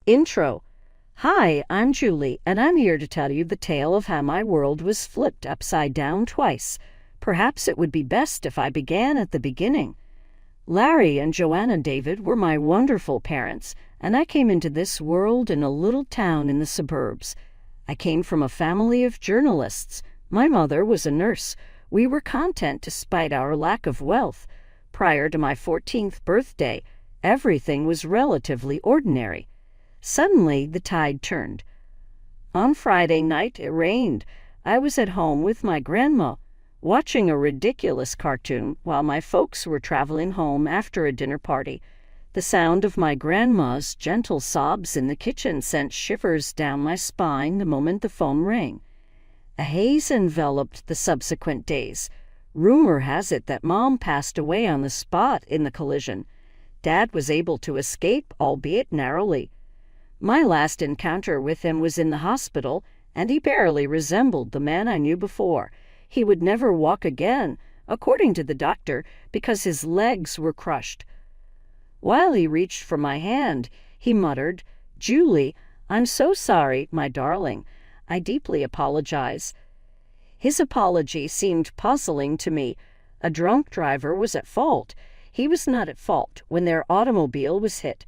Intro. Hi, I'm Julie, and I'm here to tell you the tale of how my world was flipped upside down twice. Perhaps it would be best if I began at the beginning. Larry and Joanna David were my wonderful parents, and I came into this world in a little town in the suburbs. I came from a family of journalists. My mother was a nurse. We were content despite our lack of wealth. Prior to my 14th birthday, everything was relatively ordinary. Suddenly, the tide turned. On Friday night, it rained. I was at home with my grandma, watching a ridiculous cartoon while my folks were traveling home after a dinner party. The sound of my grandma's gentle sobs in the kitchen sent shivers down my spine the moment the phone rang. A haze enveloped the subsequent days. Rumor has it that Mom passed away on the spot in the collision. Dad was able to escape, albeit narrowly. My last encounter with him was in the hospital, and he barely resembled the man I knew before. He would never walk again, according to the doctor, because his legs were crushed. While he reached for my hand, he muttered, "Julie, I'm so sorry, my darling. I deeply apologize." His apology seemed puzzling to me. A drunk driver was at fault. He was not at fault when their automobile was hit.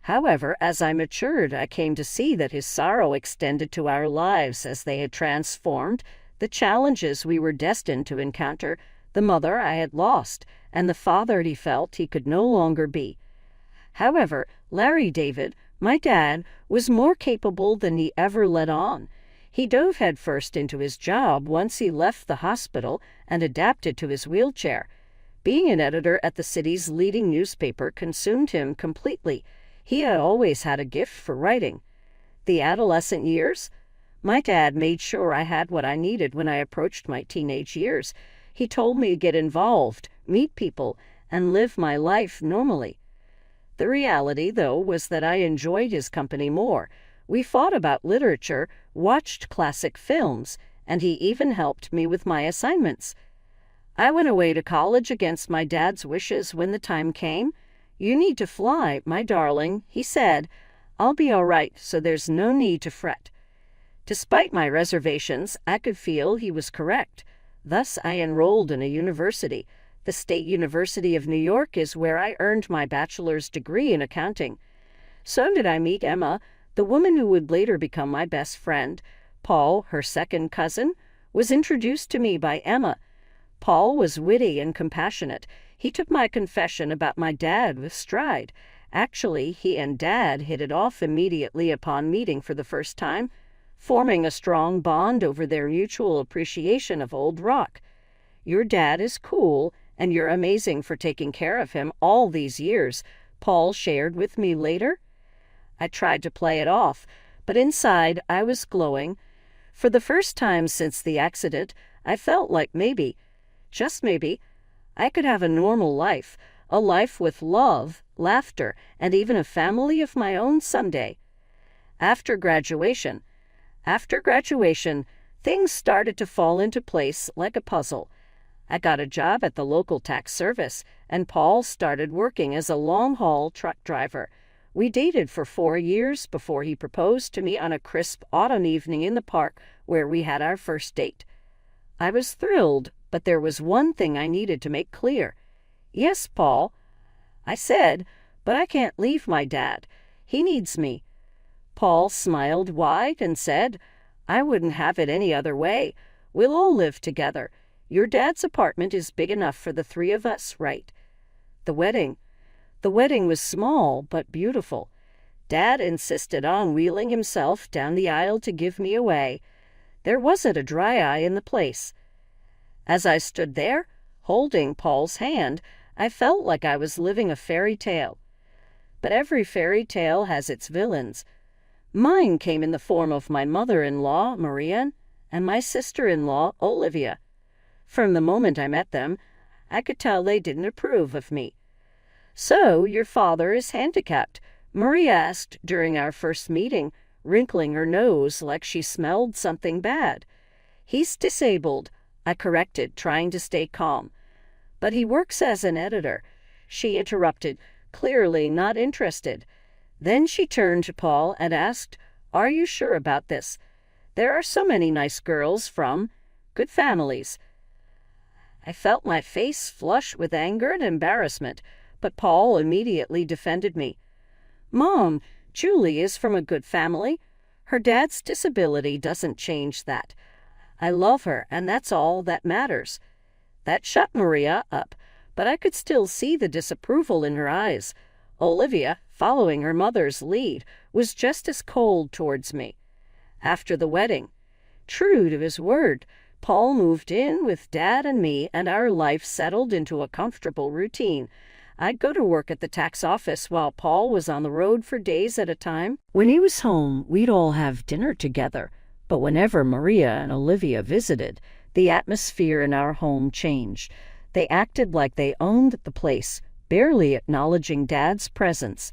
However, as I matured, I came to see that his sorrow extended to our lives as they had transformed, the challenges we were destined to encounter, the mother I had lost, and the father he felt he could no longer be. However, Larry David, my dad, was more capable than he ever let on. He dove headfirst into his job once he left the hospital and adapted to his wheelchair. Being an editor at the city's leading newspaper consumed him completely. He had always had a gift for writing. The adolescent years? My dad made sure I had what I needed when I approached my teenage years. He told me to get involved, meet people, and live my life normally. The reality, though, was that I enjoyed his company more. We fought about literature, watched classic films, and he even helped me with my assignments. I went away to college against my dad's wishes when the time came. "You need to fly, my darling," he said. "I'll be all right, so there's no need to fret." Despite my reservations, I could feel he was correct. Thus, I enrolled in a university. The State University of New York is where I earned my bachelor's degree in accounting. So did I meet Emma, the woman who would later become my best friend. Paul, her second cousin, was introduced to me by Emma. Paul was witty and compassionate. He took my confession about my dad with stride. Actually, he and Dad hit it off immediately upon meeting for the first time, forming a strong bond over their mutual appreciation of old rock. "Your dad is cool, and you're amazing for taking care of him all these years," Paul shared with me later. I tried to play it off, but inside I was glowing. For the first time since the accident, I felt like maybe, just maybe, I could have a normal life, a life with love, laughter, and even a family of my own someday. After graduation, things started to fall into place like a puzzle. I got a job at the local tax service, and Paul started working as a long-haul truck driver. We dated for 4 years before he proposed to me on a crisp autumn evening in the park where we had our first date. I was thrilled, but there was one thing I needed to make clear. "Yes, Paul," I said, "but I can't leave my dad. He needs me." Paul smiled wide and said, "I wouldn't have it any other way. We'll all live together. Your dad's apartment is big enough for the 3 of us, right?" The wedding was small but beautiful. Dad insisted on wheeling himself down the aisle to give me away. There wasn't a dry eye in the place. As I stood there, holding Paul's hand, I felt like I was living a fairy tale. But every fairy tale has its villains. Mine came in the form of my mother-in-law, Maria, and my sister-in-law, Olivia. From the moment I met them, I could tell they didn't approve of me. "So, your father is handicapped?" Maria asked during our first meeting, wrinkling her nose like she smelled something bad. "He's disabled," I corrected, trying to stay calm. "But he works as an editor," she interrupted, clearly not interested. Then she turned to Paul and asked, "Are you sure about this? There are so many nice girls from good families." I felt my face flush with anger and embarrassment, but Paul immediately defended me. "Mom, Julie is from a good family. Her dad's disability doesn't change that. I love her, and that's all that matters." That shut Maria up, but I could still see the disapproval in her eyes. Olivia, following her mother's lead, was just as cold towards me. After the wedding, true to his word, Paul moved in with Dad and me, and our life settled into a comfortable routine. I'd go to work at the tax office while Paul was on the road for days at a time. When he was home, we'd all have dinner together, but whenever Maria and Olivia visited, the atmosphere in our home changed. They acted like they owned the place, barely acknowledging Dad's presence.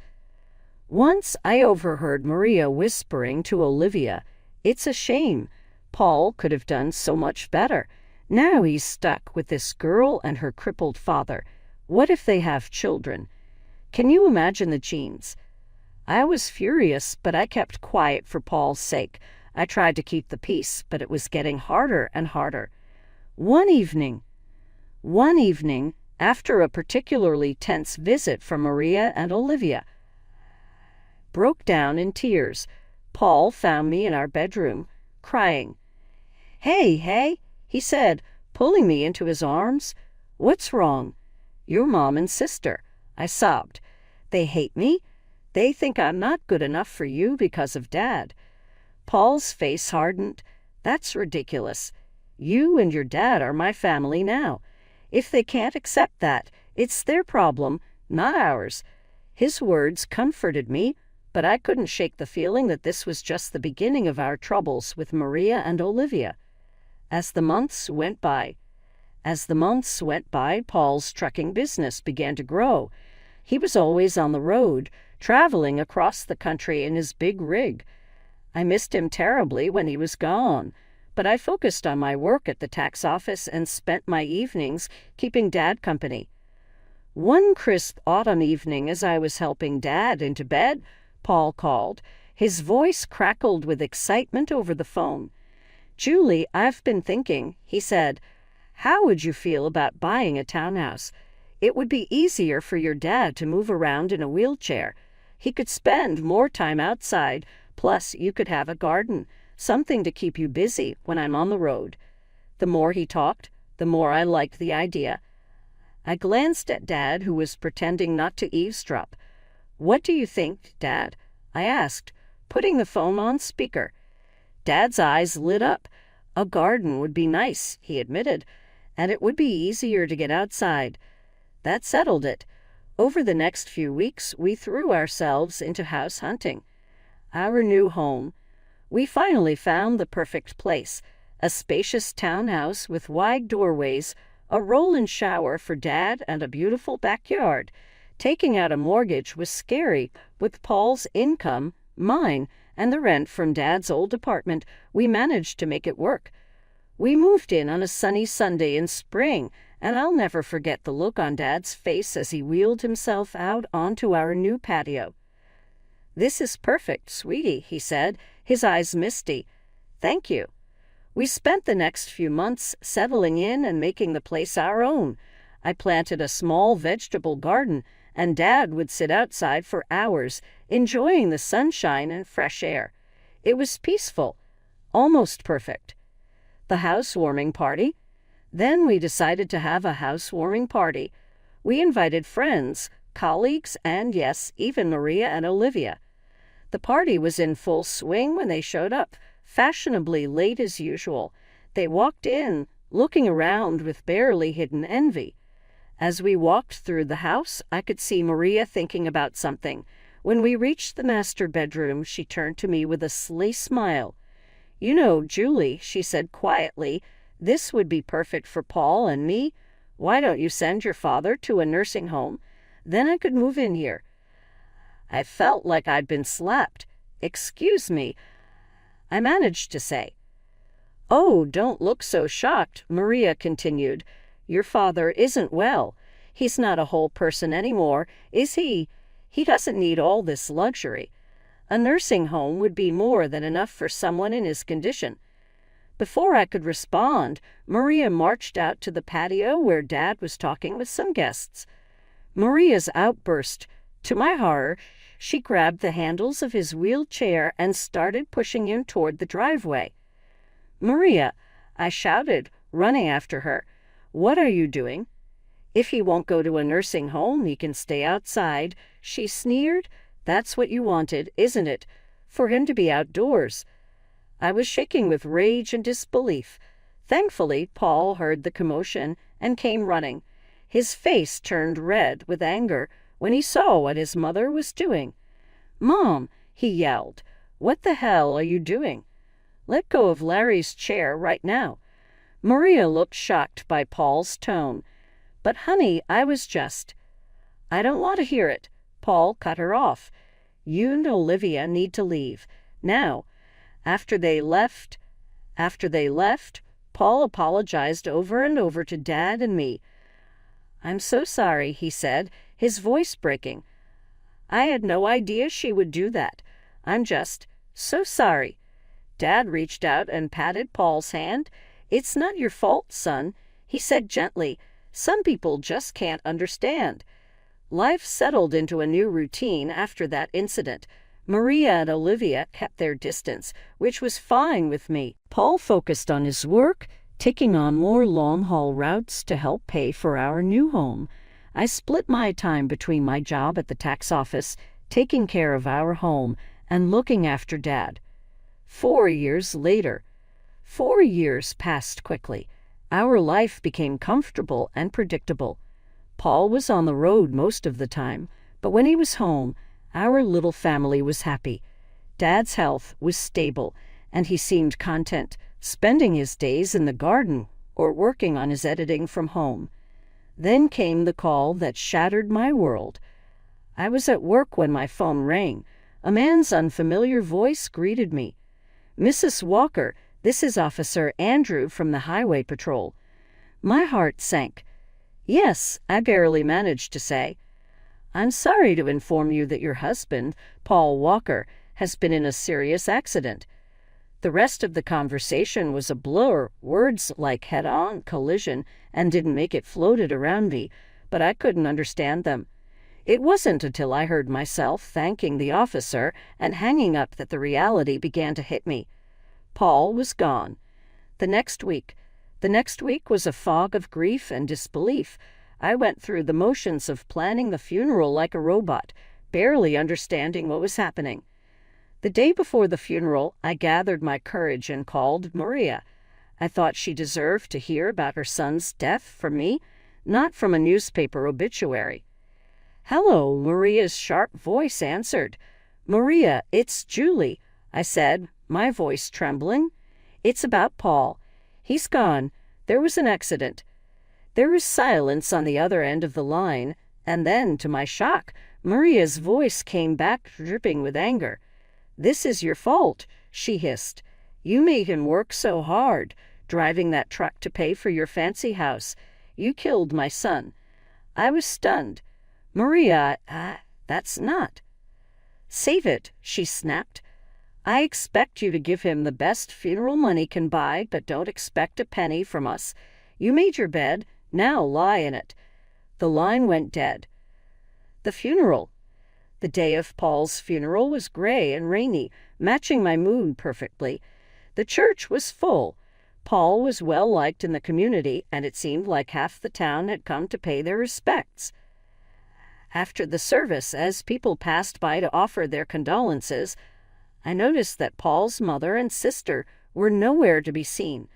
Once I overheard Maria whispering to Olivia, "It's a shame. Paul could have done so much better. Now he's stuck with this girl and her crippled father. What if they have children? Can you imagine the genes?" I was furious, but I kept quiet for Paul's sake. I tried to keep the peace, but it was getting harder and harder. One evening, after a particularly tense visit from Maria and Olivia, broke down in tears. Paul found me in our bedroom, crying. Hey, he said, pulling me into his arms. "What's wrong?" "Your mom and sister," I sobbed. "They hate me. They think I'm not good enough for you because of Dad." Paul's face hardened. "That's ridiculous. You and your dad are my family now. If they can't accept that, it's their problem, not ours." His words comforted me, but I couldn't shake the feeling that this was just the beginning of our troubles with Maria and Olivia. As the months went by, Paul's trucking business began to grow. He was always on the road, traveling across the country in his big rig. I missed him terribly when he was gone, but I focused on my work at the tax office and spent my evenings keeping Dad company. One crisp autumn evening, as I was helping Dad into bed, Paul called. His voice crackled with excitement over the phone. "Julie, I've been thinking," he said. "How would you feel about buying a townhouse? It would be easier for your dad to move around in a wheelchair. He could spend more time outside, plus you could have a garden, something to keep you busy when I'm on the road." The more he talked, the more I liked the idea. I glanced at Dad, who was pretending not to eavesdrop. "What do you think, Dad?" I asked, putting the phone on speaker. Dad's eyes lit up. "A garden would be nice," he admitted, "and it would be easier to get outside." That settled it. Over the next few weeks, we threw ourselves into house hunting. Our new home. We finally found the perfect place, a spacious townhouse with wide doorways, a roll-in shower for Dad, and a beautiful backyard. Taking out a mortgage was scary. With Paul's income, mine, and the rent from Dad's old apartment, we managed to make it work. We moved in on a sunny Sunday in spring, and I'll never forget the look on Dad's face as he wheeled himself out onto our new patio. "This is perfect, sweetie," he said, his eyes misty. "Thank you." We spent the next few months settling in and making the place our own. I planted a small vegetable garden, and Dad would sit outside for hours, enjoying the sunshine and fresh air. It was peaceful, almost perfect. The housewarming party. Then we decided to have a housewarming party. We invited friends, colleagues, and yes, even Maria and Olivia. The party was in full swing when they showed up, fashionably late as usual. They walked in, looking around with barely hidden envy. As we walked through the house, I could see Maria thinking about something. When we reached the master bedroom, she turned to me with a sly smile. "You know, Julie," she said quietly, "this would be perfect for Paul and me. Why don't you send your father to a nursing home? Then I could move in here." I felt like I'd been slapped. "Excuse me," I managed to say. "Oh, don't look so shocked," Maria continued. "Your father isn't well. He's not a whole person anymore, is he? He doesn't need all this luxury. A nursing home would be more than enough for someone in his condition. Before I could respond, Maria marched out to the patio where Dad was talking with some guests. Maria's outburst, to my horror, she grabbed the handles of his wheelchair and started pushing him toward the driveway. "Maria," I shouted, running after her, "what are you doing?" "If he won't go to a nursing home, he can stay outside," she sneered. "That's what you wanted, isn't it? For him to be outdoors." I was shaking with rage and disbelief. Thankfully, Paul heard the commotion and came running. His face turned red with anger when he saw what his mother was doing. "Mom," he yelled, "what the hell are you doing? Let go of Larry's chair right now." Maria looked shocked by Paul's tone. "But honey, I was just—" "I don't want to hear it." Paul cut her off. "You and Olivia need to leave. Now." After they left, Paul apologized over and over to Dad and me. "I'm so sorry," he said, his voice breaking. "I had no idea she would do that. I'm just so sorry." Dad reached out and patted Paul's hand. "It's not your fault, son," he said gently. "Some people just can't understand." Life settled into a new routine after that incident. Maria and Olivia kept their distance, which was fine with me. Paul focused on his work, taking on more long-haul routes to help pay for our new home. I split my time between my job at the tax office, taking care of our home, and looking after Dad. 4 years later. 4 years passed quickly. Our life became comfortable and predictable. Paul was on the road most of the time, but when he was home, our little family was happy. Dad's health was stable, and he seemed content, spending his days in the garden or working on his editing from home. Then came the call that shattered my world. I was at work when my phone rang. A man's unfamiliar voice greeted me. "Mrs. Walker, this is Officer Andrew from the Highway Patrol." My heart sank. "Yes," I barely managed to say. "I'm sorry to inform you that your husband, Paul Walker, has been in a serious accident." The rest of the conversation was a blur, words like head-on collision, and didn't make it floated around me, but I couldn't understand them. It wasn't until I heard myself thanking the officer and hanging up that the reality began to hit me. Paul was gone. The next week was a fog of grief and disbelief. I went through the motions of planning the funeral like a robot, barely understanding what was happening. The day before the funeral, I gathered my courage and called Maria. I thought she deserved to hear about her son's death from me, not from a newspaper obituary. "Hello," Maria's sharp voice answered. "Maria, it's Julie," I said, my voice trembling. "It's about Paul. He's gone. There was an accident." There was silence on the other end of the line, and then, to my shock, Maria's voice came back dripping with anger. "This is your fault," she hissed. "You made him work so hard, driving that truck to pay for your fancy house. You killed my son." I was stunned. "Maria, that's not—" "Save it," she snapped. "I expect you to give him the best funeral money can buy, but don't expect a penny from us. You made your bed. Now lie in it." The line went dead. The funeral. The day of Paul's funeral was gray and rainy, matching my mood perfectly. The church was full. Paul was well liked in the community, and it seemed like half the town had come to pay their respects. After the service, as people passed by to offer their condolences, I noticed that Paul's mother and sister were nowhere to be seen.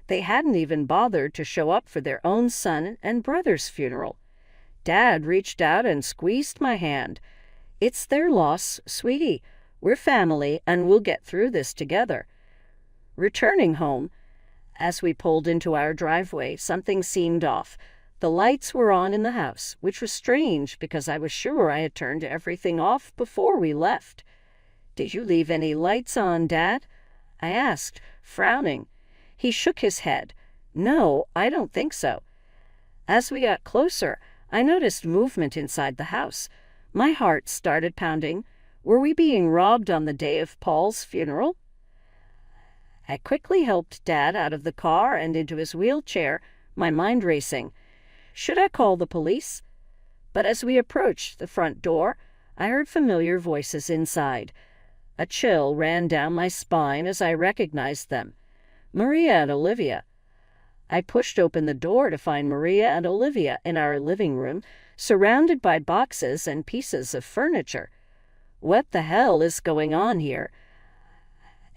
They hadn't even bothered to show up for their own son and brother's funeral. Dad reached out and squeezed my hand. "It's their loss, sweetie. We're family, and we'll get through this together." Returning home, as we pulled into our driveway, something seemed off. The lights were on in the house, which was strange because I was sure I had turned everything off before we left. "Did you leave any lights on, Dad?" I asked, frowning. He shook his head. "No, I don't think so." As we got closer, I noticed movement inside the house. My heart started pounding. Were we being robbed on the day of Paul's funeral? I quickly helped Dad out of the car and into his wheelchair, my mind racing. Should I call the police? But as we approached the front door, I heard familiar voices inside. A chill ran down my spine as I recognized them. Maria and Olivia. I pushed open the door to find Maria and Olivia in our living room, surrounded by boxes and pieces of furniture. What the hell is going on here?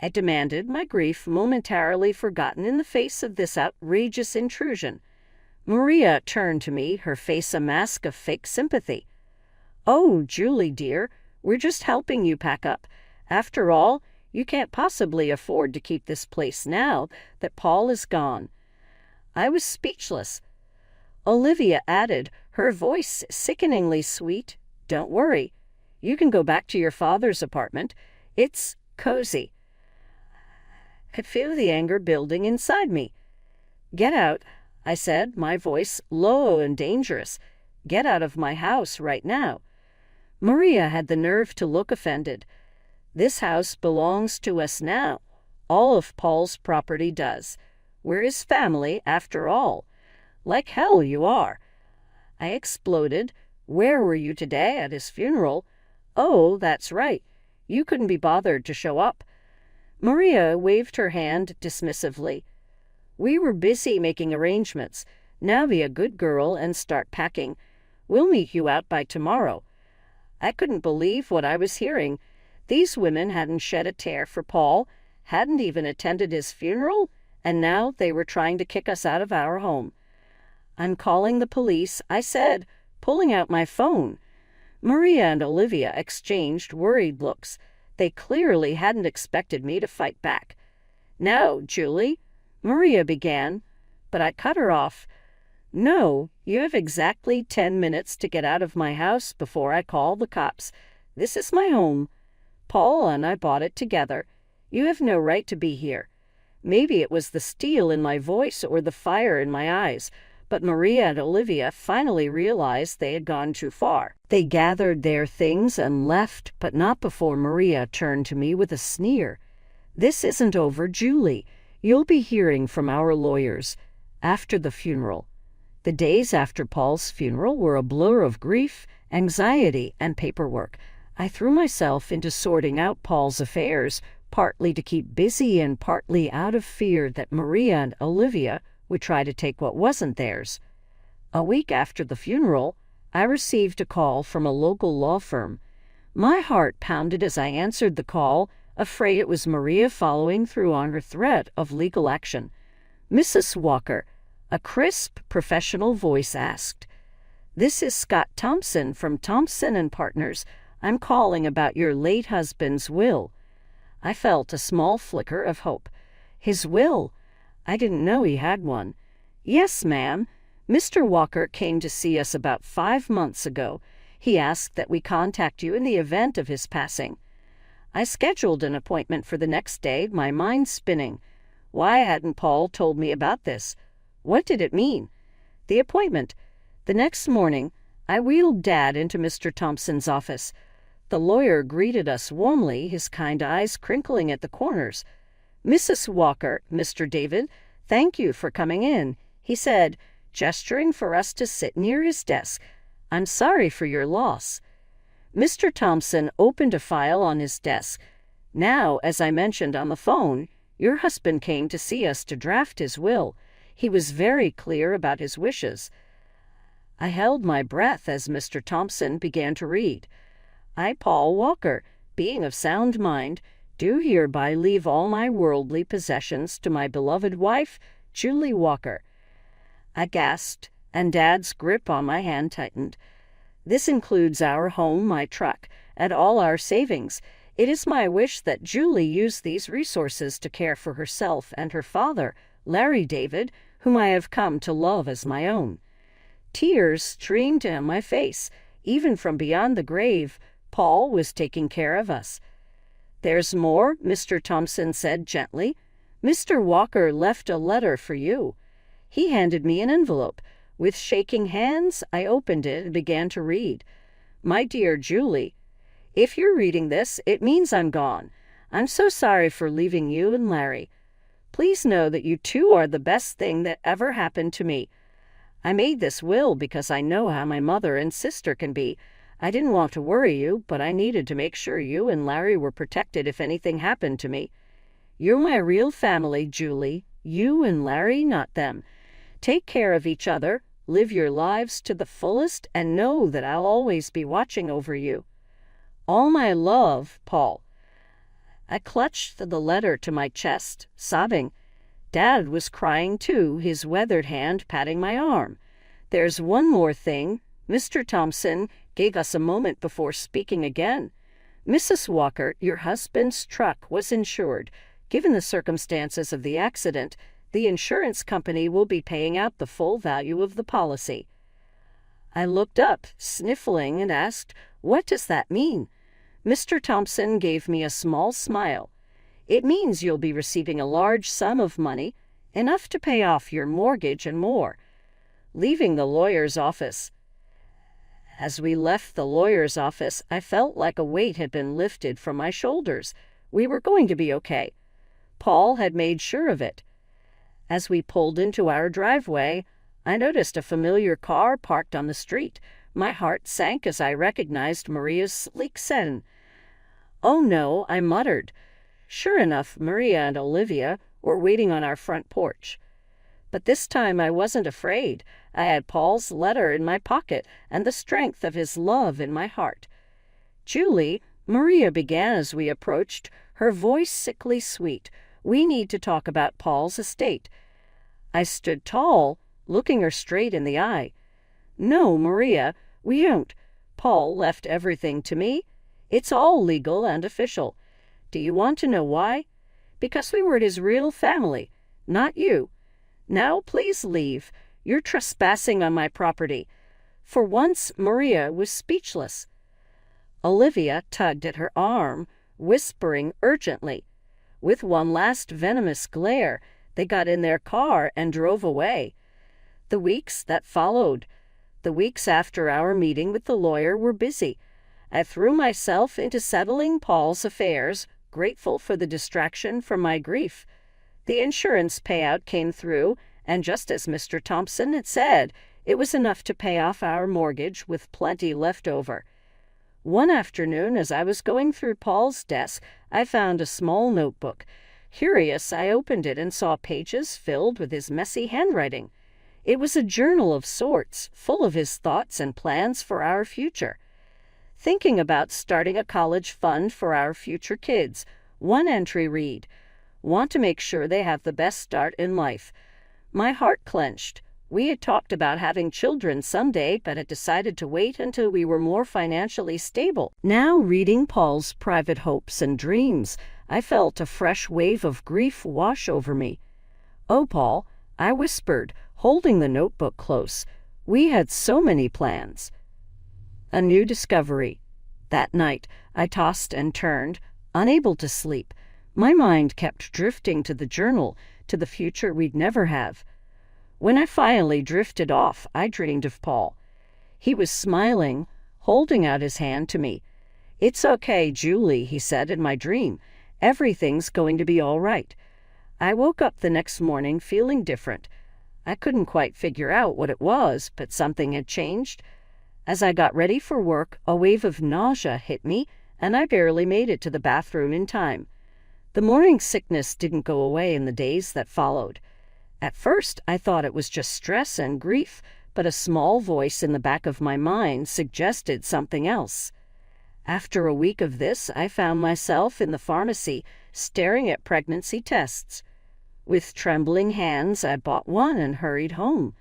I demanded, my grief momentarily forgotten in the face of this outrageous intrusion. Maria turned to me, her face a mask of fake sympathy. "Oh, Julie, dear, we're just helping you pack up. After all, you can't possibly afford to keep this place now that Paul is gone." I was speechless. Olivia added, her voice sickeningly sweet, "Don't worry. You can go back to your father's apartment. It's cozy." I could feel the anger building inside me. "Get out," I said, my voice low and dangerous. "Get out of my house right now." Maria had the nerve to look offended. "This house belongs to us now. All of Paul's property does. We're his family, after all." "Like hell you are." I exploded. "Where were you today at his funeral?" "Oh, that's right. You couldn't be bothered to show up." Maria waved her hand dismissively. "We were busy making arrangements. Now be a good girl and start packing. We'll meet you out by tomorrow." I couldn't believe what I was hearing. These women hadn't shed a tear for Paul, hadn't even attended his funeral, and now they were trying to kick us out of our home. "I'm calling the police," I said, pulling out my phone. Maria and Olivia exchanged worried looks. They clearly hadn't expected me to fight back. "Now, Julie," Maria began, but I cut her off. "No, you have exactly 10 minutes to get out of my house before I call the cops. This is my home. Paul and I bought it together. You have no right to be here." Maybe it was the steel in my voice or the fire in my eyes, but Maria and Olivia finally realized they had gone too far. They gathered their things and left, but not before Maria turned to me with a sneer. "This isn't over, Julie. You'll be hearing from our lawyers after the funeral." The days after Paul's funeral were a blur of grief, anxiety, and paperwork. I threw myself into sorting out Paul's affairs, partly to keep busy and partly out of fear that Maria and Olivia would try to take what wasn't theirs. A week after the funeral, I received a call from a local law firm. My heart pounded as I answered the call, afraid it was Maria following through on her threat of legal action. "Mrs. Walker," a crisp, professional voice asked. "This is Scott Thompson from Thompson and Partners. I'm calling about your late husband's will." I felt a small flicker of hope. "His will? I didn't know he had one." "Yes, ma'am. Mr. Walker came to see us about 5 months ago. He asked that we contact you in the event of his passing." I scheduled an appointment for the next day, my mind spinning. Why hadn't Paul told me about this? What did it mean? The appointment. The next morning, I wheeled Dad into Mr. Thompson's office. The lawyer greeted us warmly, his kind eyes crinkling at the corners. "Mrs. Walker, Mr. David, thank you for coming in," he said, gesturing for us to sit near his desk. "I'm sorry for your loss." Mr. Thompson opened a file on his desk. "Now, as I mentioned on the phone, your husband came to see us to draft his will. He was very clear about his wishes." I held my breath as Mr. Thompson began to read. "I, Paul Walker, being of sound mind, do hereby leave all my worldly possessions to my beloved wife, Julie Walker." I gasped, and Dad's grip on my hand tightened. "This includes our home, my truck, and all our savings. It is my wish that Julie use these resources to care for herself and her father, Larry David, whom I have come to love as my own." Tears streamed down my face. Even from beyond the grave, Paul was taking care of us. "There's more," Mr. Thompson said gently. "Mr. Walker left a letter for you." He handed me an envelope. With shaking hands, I opened it and began to read. My dear Julie, if you're reading this, it means I'm gone. I'm so sorry for leaving you and Larry. Please know that you two are the best thing that ever happened to me. I made this will because I know how my mother and sister can be. I didn't want to worry you, but I needed to make sure you and Larry were protected if anything happened to me. You're my real family, Julie. You and Larry, not them. Take care of each other, live your lives to the fullest, and know that I'll always be watching over you. All my love, Paul. I clutched the letter to my chest, sobbing. Dad was crying too, his weathered hand patting my arm. There's one more thing. Mr. Thompson gave us a moment before speaking again. Mrs. Walker, your husband's truck was insured. Given the circumstances of the accident, the insurance company will be paying out the full value of the policy. I looked up, sniffling, and asked, "What does that mean?" Mr. Thompson gave me a small smile. "It means you'll be receiving a large sum of money, enough to pay off your mortgage and more." Leaving the lawyer's office. As we left the lawyer's office, I felt like a weight had been lifted from my shoulders. We were going to be okay. Paul had made sure of it. As we pulled into our driveway, I noticed a familiar car parked on the street. My heart sank as I recognized Maria's sleek sedan. "Oh no," I muttered. Sure enough, Maria and Olivia were waiting on our front porch. But this time I wasn't afraid. I had Paul's letter in my pocket and the strength of his love in my heart. "Julie," Maria began as we approached, her voice sickly sweet, "we need to talk about Paul's estate." I stood tall, looking her straight in the eye. "No, Maria, we don't. Paul left everything to me. It's all legal and official. Do you want to know why? Because we were his real family, not you. Now please leave. You're trespassing on my property." For once, Maria was speechless. Olivia tugged at her arm, whispering urgently. With one last venomous glare, they got in their car and drove away. The weeks that followed, the weeks after our meeting with the lawyer, were busy. I threw myself into settling Paul's affairs, grateful for the distraction from my grief. The insurance payout came through, and just as Mr. Thompson had said, it was enough to pay off our mortgage with plenty left over. One afternoon, as I was going through Paul's desk, I found a small notebook. Curious, I opened it and saw pages filled with his messy handwriting. It was a journal of sorts, full of his thoughts and plans for our future. Thinking about starting a college fund for our future kids. One entry read, "Want to make sure they have the best start in life." My heart clenched. We had talked about having children someday, but had decided to wait until we were more financially stable. Now, reading Paul's private hopes and dreams, I felt a fresh wave of grief wash over me. "Oh, Paul," I whispered, holding the notebook close. "We had so many plans." A new discovery. That night, I tossed and turned, unable to sleep. My mind kept drifting to the journal, to the future we'd never have. When I finally drifted off, I dreamed of Paul. He was smiling, holding out his hand to me. "It's okay, Julie," he said in my dream. "Everything's going to be all right." I woke up the next morning feeling different. I couldn't quite figure out what it was, but something had changed. As I got ready for work, a wave of nausea hit me, and I barely made it to the bathroom in time. The morning sickness didn't go away in the days that followed. At first, I thought it was just stress and grief, but a small voice in the back of my mind suggested something else. After a week of this, I found myself in the pharmacy, staring at pregnancy tests. With trembling hands, I bought one and hurried home.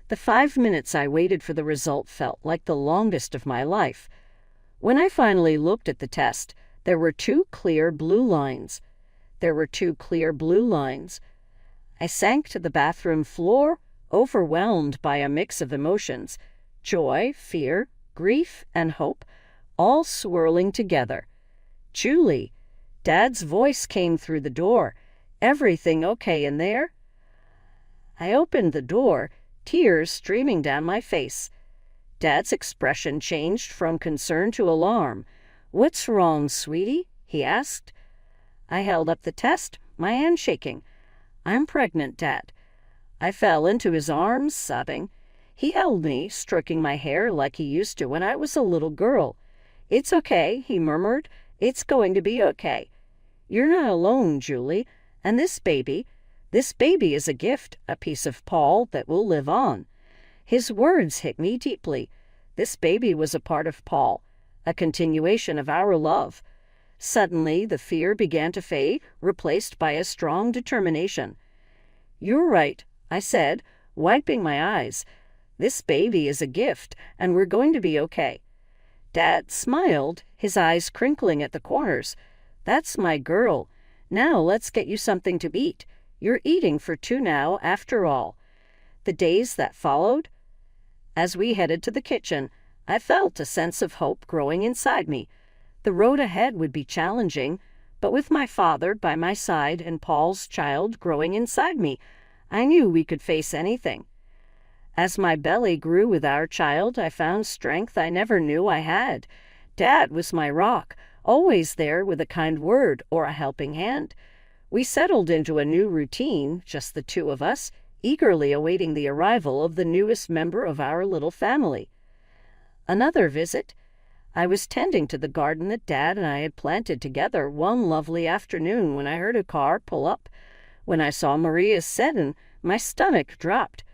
The 5 minutes I waited for the result felt like the longest of my life. When I finally looked at the test, there were two clear blue lines. I sank to the bathroom floor, overwhelmed by a mix of emotions: joy, fear, grief, and hope, all swirling together. "Julie," Dad's voice came through the door. "Everything okay in there?" I opened the door, tears streaming down my face. Dad's expression changed from concern to alarm. "What's wrong, sweetie?" he asked. I held up the test, my hand shaking. "I'm pregnant, Dad." I fell into his arms, sobbing. He held me, stroking my hair like he used to when I was a little girl. "It's okay," he murmured. "It's going to be okay. You're not alone, Julie. And this baby is a gift, a piece of Paul that will live on." His words hit me deeply. This baby was a part of Paul, a continuation of our love. Suddenly, the fear began to fade, replaced by a strong determination. "You're right," I said, wiping my eyes. "This baby is a gift, and we're going to be okay." Dad smiled, his eyes crinkling at the corners. "That's my girl. Now let's get you something to eat. You're eating for two now, after all." The days that followed, as we headed to the kitchen, I felt a sense of hope growing inside me. The road ahead would be challenging, but with my father by my side and Paul's child growing inside me, I knew we could face anything. As my belly grew with our child, I found strength I never knew I had. Dad was my rock, always there with a kind word or a helping hand. We settled into a new routine, just the two of us, eagerly awaiting the arrival of the newest member of our little family. Another visit. I was tending to the garden that Dad and I had planted together one lovely afternoon when I heard a car pull up. When I saw Maria's sedan, my stomach dropped.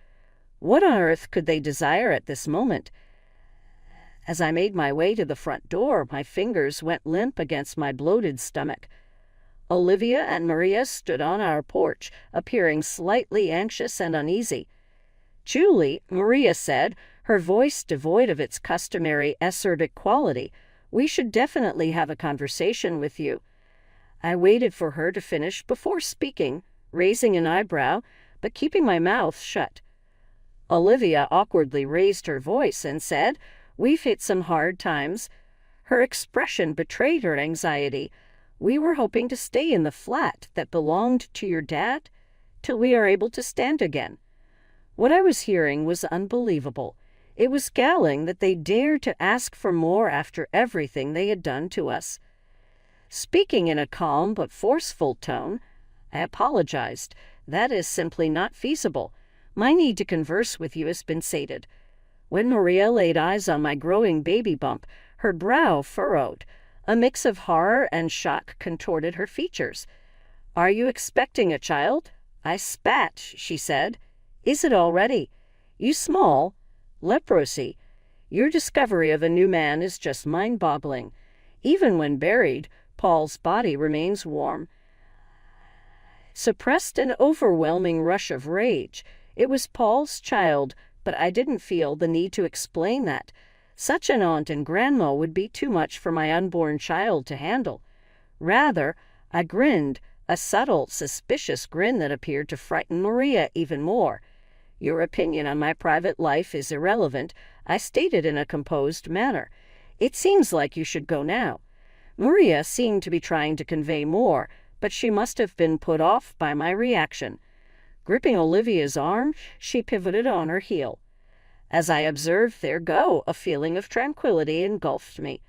What on earth could they desire at this moment? As I made my way to the front door, my fingers went limp against my bloated stomach. Olivia and Maria stood on our porch, appearing slightly anxious and uneasy. "Julie," Maria said, her voice devoid of its customary acerbic quality, "we should definitely have a conversation with you." I waited for her to finish before speaking, raising an eyebrow, but keeping my mouth shut. Olivia awkwardly raised her voice and said, "We've hit some hard times." Her expression betrayed her anxiety. "We were hoping to stay in the flat that belonged to your dad till we are able to stand again." What I was hearing was unbelievable. It was galling that they dared to ask for more after everything they had done to us. Speaking in a calm but forceful tone, I apologized. "That is simply not feasible. My need to converse with you has been sated." When Maria laid eyes on my growing baby bump, her brow furrowed. A mix of horror and shock contorted her features. "Are you expecting a child?" I spat, she said. "Is it already? You small? Leprosy. Your discovery of a new man is just mind-boggling. Even when buried, Paul's body remains warm." Suppressed an overwhelming rush of rage. It was Paul's child, but I didn't feel the need to explain that. Such an aunt and grandma would be too much for my unborn child to handle. Rather, I grinned, a subtle, suspicious grin that appeared to frighten Maria even more. "Your opinion on my private life is irrelevant," I stated in a composed manner. "It seems like you should go now." Maria seemed to be trying to convey more, but she must have been put off by my reaction. Gripping Olivia's arm, she pivoted on her heel. As I observed their go, a feeling of tranquility engulfed me.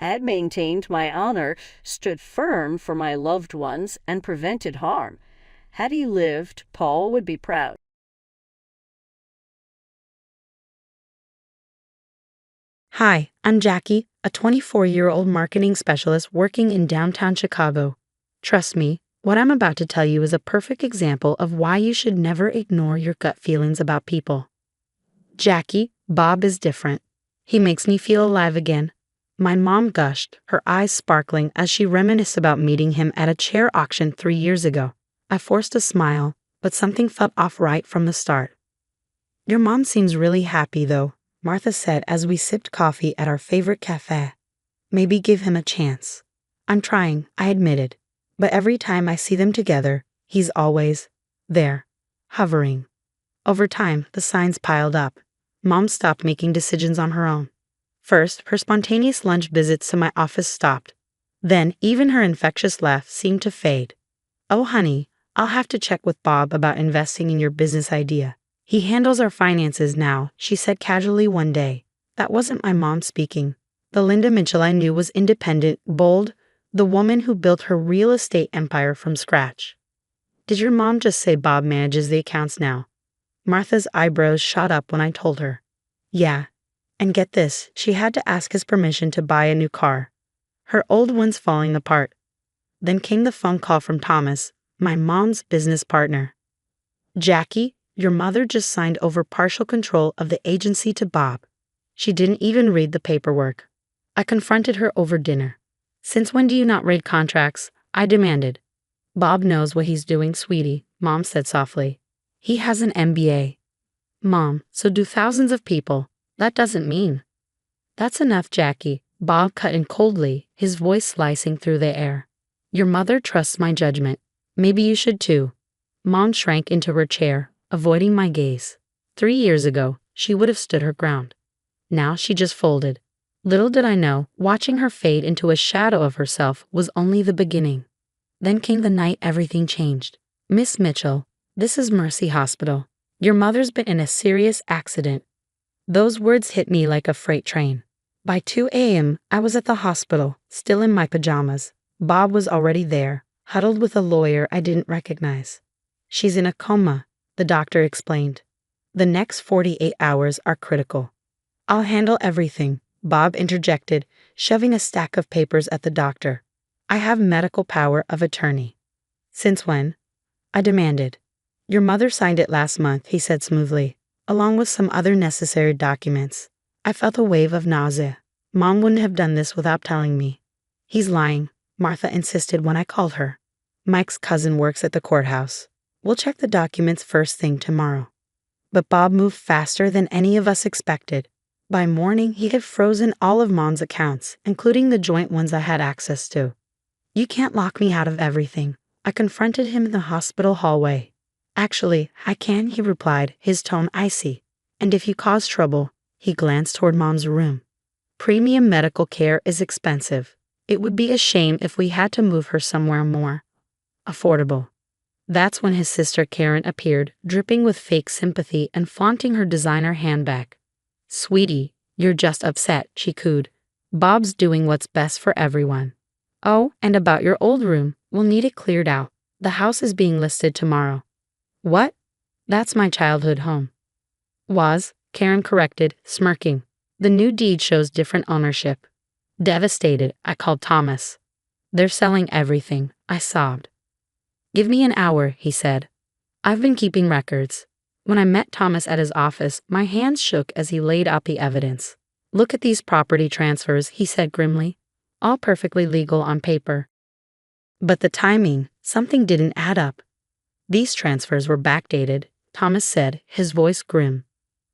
I had maintained my honor, stood firm for my loved ones, and prevented harm. Had he lived, Paul would be proud. Hi, I'm Jackie, a 24-year-old marketing specialist working in downtown Chicago. Trust me, what I'm about to tell you is a perfect example of why you should never ignore your gut feelings about people. Jackie, Bob is different. He makes me feel alive again. My mom gushed, her eyes sparkling as she reminisced about meeting him at a chair auction 3 years ago. I forced a smile, but something felt off right from the start. Your mom seems really happy, though, Martha said as we sipped coffee at our favorite cafe. Maybe give him a chance. I'm trying, I admitted. But every time I see them together, he's always there, hovering. Over time, the signs piled up. Mom stopped making decisions on her own. First, her spontaneous lunch visits to my office stopped. Then, even her infectious laugh seemed to fade. "Oh, honey, I'll have to check with Bob about investing in your business idea," He handles our finances now, she said casually one day. That wasn't my mom speaking. The Linda Mitchell I knew was independent, bold, the woman who built her real estate empire from scratch. Did your mom just say Bob manages the accounts now? Martha's eyebrows shot up when I told her. Yeah. And get this, she had to ask his permission to buy a new car. Her old one's falling apart. Then came the phone call from Thomas, my mom's business partner. Jackie, your mother just signed over partial control of the agency to Bob. She didn't even read the paperwork. I confronted her over dinner. Since when do you not read contracts? I demanded. Bob knows what he's doing, sweetie, Mom said softly. He has an MBA. Mom, so do thousands of people. That doesn't mean. That's enough, Jackie, Bob cut in coldly, his voice slicing through the air. Your mother trusts my judgment. Maybe you should too. Mom shrank into her chair, avoiding my gaze. 3 years ago, she would have stood her ground. Now she just folded. Little did I know, watching her fade into a shadow of herself was only the beginning. Then came the night everything changed. Miss Mitchell, this is Mercy Hospital. Your mother's been in a serious accident. Those words hit me like a freight train. By 2 a.m., I was at the hospital, still in my pajamas. Bob was already there, huddled with a lawyer I didn't recognize. She's in a coma, the doctor explained. The next 48 hours are critical. I'll handle everything, Bob interjected, shoving a stack of papers at the doctor. I have medical power of attorney. Since when? I demanded. Your mother signed it last month, he said smoothly, along with some other necessary documents. I felt a wave of nausea. Mom wouldn't have done this without telling me. He's lying, Martha insisted when I called her. Mike's cousin works at the courthouse. We'll check the documents first thing tomorrow. But Bob moved faster than any of us expected. By morning, he had frozen all of Mom's accounts, including the joint ones I had access to. You can't lock me out of everything. I confronted him in the hospital hallway. Actually, I can, he replied, his tone icy. And if you cause trouble, he glanced toward Mom's room. Premium medical care is expensive. It would be a shame if we had to move her somewhere more affordable. That's when his sister Karen appeared, dripping with fake sympathy and flaunting her designer handbag. Sweetie, you're just upset, she cooed. Bob's doing what's best for everyone. Oh, and about your old room, we'll need it cleared out. The house is being listed tomorrow. What? That's my childhood home. Was, Karen corrected, smirking. The new deed shows different ownership. Devastated, I called Thomas. They're selling everything, I sobbed. Give me an hour, he said. I've been keeping records. When I met Thomas at his office, my hands shook as he laid out the evidence. Look at these property transfers, he said grimly. All perfectly legal on paper. But the timing, something didn't add up. These transfers were backdated, Thomas said, his voice grim.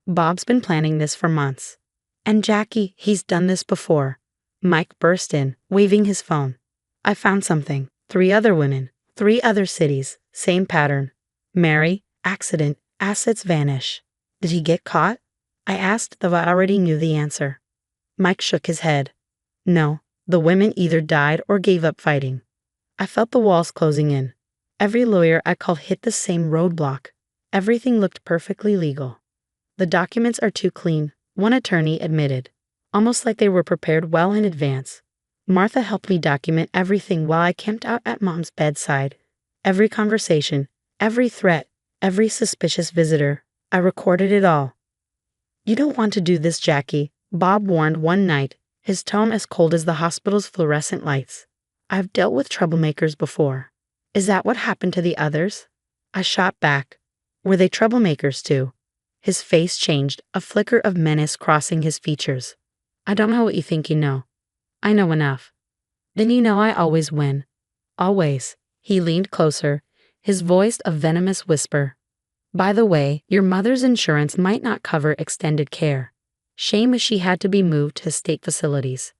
Bob's been planning this for months. And Jackie, he's done this before. Mike burst in, waving his phone. I found something. 3 other women, 3 other cities, same pattern. Marry, accident, assets vanish. Did he get caught? I asked, though I already knew the answer. Mike shook his head. No, the women either died or gave up fighting. I felt the walls closing in. Every lawyer I called hit the same roadblock. Everything looked perfectly legal. The documents are too clean, one attorney admitted, almost like they were prepared well in advance. Martha helped me document everything while I camped out at Mom's bedside. Every conversation, every threat, every suspicious visitor. I recorded it all. You don't want to do this, Jackie, Bob warned one night, his tone as cold as the hospital's fluorescent lights. I've dealt with troublemakers before. Is that what happened to the others? I shot back. Were they troublemakers too? His face changed, a flicker of menace crossing his features. I don't know what you think you know. I know enough. Then you know I always win. Always. He leaned closer, his voice a venomous whisper. By the way, your mother's insurance might not cover extended care. Shame if she had to be moved to state facilities.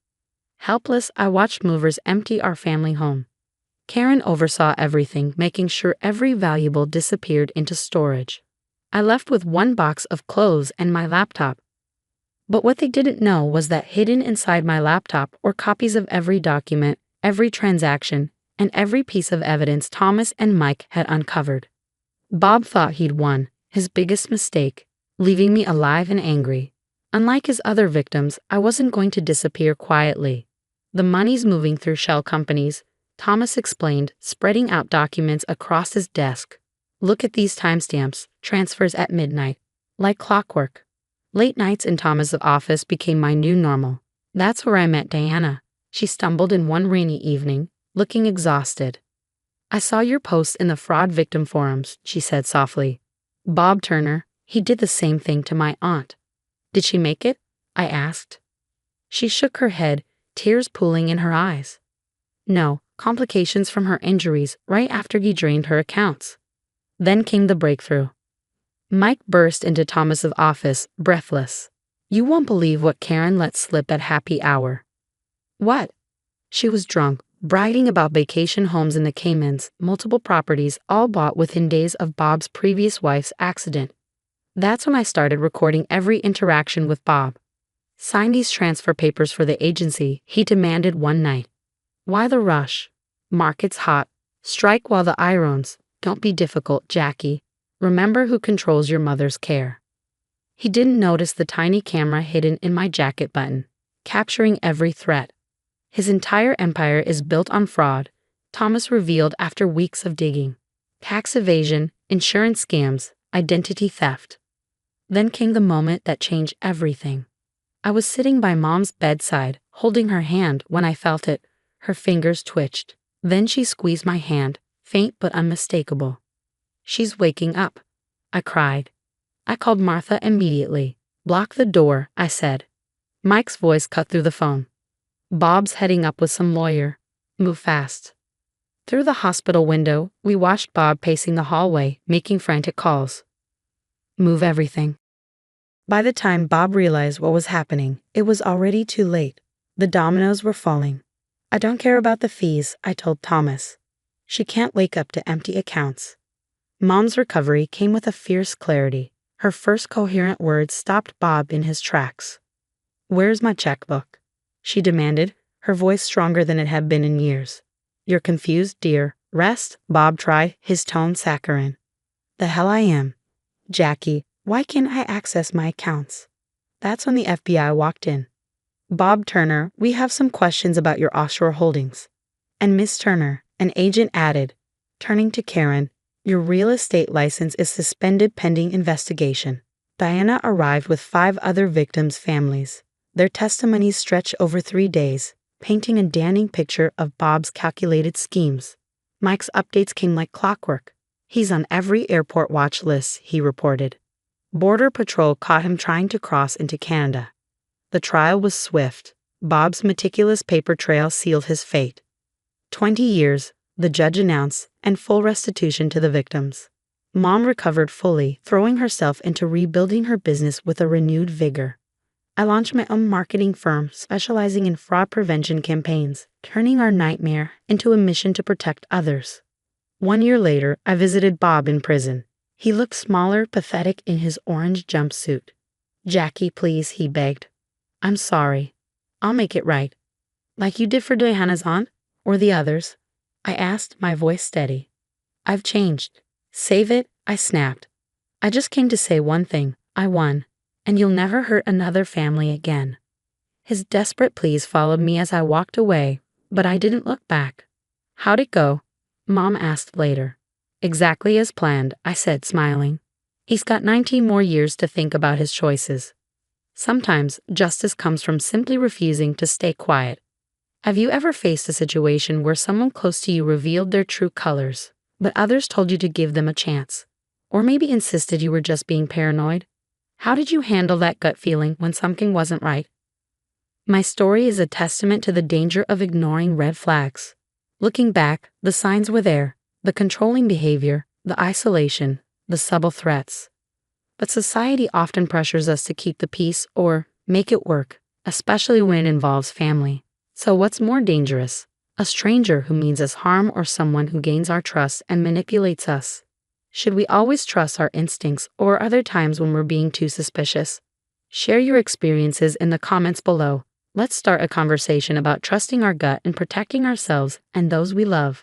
Helpless, I watched movers empty our family home. Karen oversaw everything, making sure every valuable disappeared into storage. I left with 1 box of clothes and my laptop. But what they didn't know was that hidden inside my laptop were copies of every document, every transaction, and every piece of evidence Thomas and Mike had uncovered. Bob thought he'd won. His biggest mistake, leaving me alive and angry. Unlike his other victims, I wasn't going to disappear quietly. The money's moving through shell companies, Thomas explained, spreading out documents across his desk. Look at these timestamps, transfers at midnight. Like clockwork. Late nights in Thomas's office became my new normal. That's where I met Diana. She stumbled in one rainy evening, looking exhausted. I saw your post in the fraud victim forums, she said softly. Bob Turner, he did the same thing to my aunt. Did she make it? I asked. She shook her head, tears pooling in her eyes. No, complications from her injuries right after he drained her accounts. Then came the breakthrough. Mike burst into Thomas's office, breathless. You won't believe what Karen let slip at happy hour. What? She was drunk, bragging about vacation homes in the Caymans, multiple properties, all bought within days of Bob's previous wife's accident. That's when I started recording every interaction with Bob. Sign these transfer papers for the agency, he demanded one night. Why the rush? Market's hot. Strike while the iron's. Don't be difficult, Jackie. Remember who controls your mother's care. He didn't notice the tiny camera hidden in my jacket button, capturing every threat. His entire empire is built on fraud, Thomas revealed after weeks of digging. Tax evasion, insurance scams, identity theft. Then came the moment that changed everything. I was sitting by Mom's bedside, holding her hand when I felt it. Her fingers twitched. Then she squeezed my hand, faint but unmistakable. She's waking up, I cried. I called Martha immediately. Block the door, I said. Mike's voice cut through the phone. Bob's heading up with some lawyer. Move fast. Through the hospital window, we watched Bob pacing the hallway, making frantic calls. Move everything. By the time Bob realized what was happening, it was already too late. The dominoes were falling. I don't care about the fees, I told Thomas. She can't wake up to empty accounts. Mom's recovery came with a fierce clarity. Her first coherent words stopped Bob in his tracks. Where's my checkbook? She demanded, her voice stronger than it had been in years. You're confused, dear. Rest, Bob tried, his tone saccharine. The hell I am. Jackie, why can't I access my accounts? That's when the FBI walked in. Bob Turner, we have some questions about your offshore holdings. And Miss Turner, an agent added, turning to Karen, your real estate license is suspended pending investigation. Diana arrived with 5 other victims' families. Their testimonies stretched over 3 days, painting a damning picture of Bob's calculated schemes. Mike's updates came like clockwork. He's on every airport watch list, he reported. Border Patrol caught him trying to cross into Canada. The trial was swift. Bob's meticulous paper trail sealed his fate. 20 years, the judge announced, and full restitution to the victims. Mom recovered fully, throwing herself into rebuilding her business with a renewed vigor. I launched my own marketing firm specializing in fraud prevention campaigns, turning our nightmare into a mission to protect others. 1 year later, I visited Bob in prison. He looked smaller, pathetic in his orange jumpsuit. Jackie, please, he begged. I'm sorry. I'll make it right. Like you did for Diana's aunt, or the others? I asked, my voice steady. I've changed. Save it, I snapped. I just came to say one thing. I won. And you'll never hurt another family again. His desperate pleas followed me as I walked away, but I didn't look back. How'd it go? Mom asked later. Exactly as planned, I said, smiling. He's got 19 more years to think about his choices. Sometimes justice comes from simply refusing to stay quiet. Have you ever faced a situation where someone close to you revealed their true colors, but others told you to give them a chance? Or maybe insisted you were just being paranoid? How did you handle that gut feeling when something wasn't right? My story is a testament to the danger of ignoring red flags. Looking back, the signs were there, the controlling behavior, the isolation, the subtle threats. But society often pressures us to keep the peace or make it work, especially when it involves family. So what's more dangerous? A stranger who means us harm or someone who gains our trust and manipulates us? Should we always trust our instincts, or are there times when we're being too suspicious? Share your experiences in the comments below. Let's start a conversation about trusting our gut and protecting ourselves and those we love.